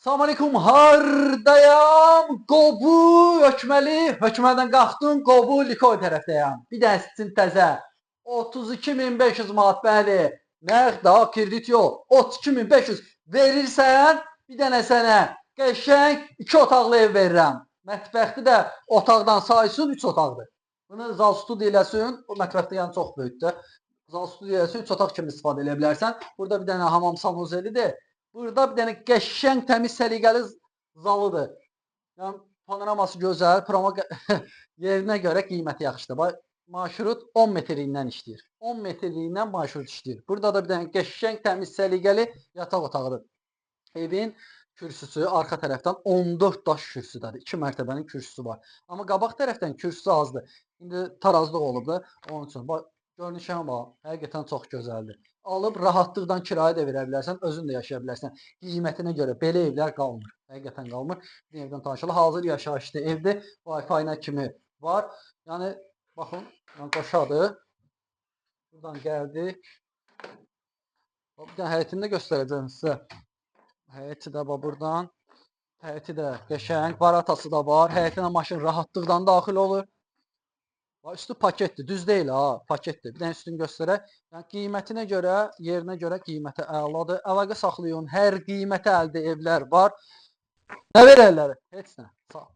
Salam aleyküm, hardayam? Qobu hökməli, hökmədən qalxdım, Qobu Likoy tərəfdəyəm. Bir dənəsin təzə. 32.500 manat, bəli. Nəğd da, kredit yox. 32.500 verirsən, bir dənə sənə qəşəng 2 otaqlı ev verirəm. Mətbəxti də otaqdan saysın 3 otaqdır. Bunu zal studiya eləsin, o mətbəxdə yəni çox böyükdür. Zal studiya eləsin, 3 otaq kimi istifadə edə bilərsən. Burada bir dənə hamam sanuzelidir. Burada bir dənə qəşəng, təmiz, səliqəli zalıdır. Yəni panoraması gözəl, yerinə görə qiyməti yaxşıdır. Bax, marşrut 10 metrliyindən işləyir. 10 metrliyindən marşrut işləyir. Burada da bir dənə qəşəng, təmiz, səliqəli yataq otağıdır. Evin kürsüsü arxa tərəfdən 14 daş kürsüdədir. 2 mərtəbənin kürsüsü var. Amma qabaq tərəfdən kürsüsü azdır. İndi tarazlıq olub da onun üçün. Bax, görünüşə bax, həqiqətən çox gözəldir. Alıb rahatlıqla kirayə də verə bilərsən, özün də yaşaya bilərsən. Qiymətinə görə belə evlər qalmır. Həqiqətən qalmır. Bir evdən danışılır. Hazır yaşayışlı evdir. Wi-Fi-nə kimi var. Yəni baxın, yəni qoşadır. Buradan gəldik. Bir dənə həyətini də göstərəcəm sizə. Həyəti də bax buradan. Həyəti də qəşəng, baratası da var. Həyətinə maşın rahatlıqla daxil olur. Bax üstü paketdir, düz deyil ha, paketdir. Bir dənə üstünü göstərək. Yəni qiymətinə görə, yerinə görə qiyməti əladır. Əlaqə saxlayın. Hər qiymətə əldə evlər var. Nə verərlər? Heç nə. Sağ ol.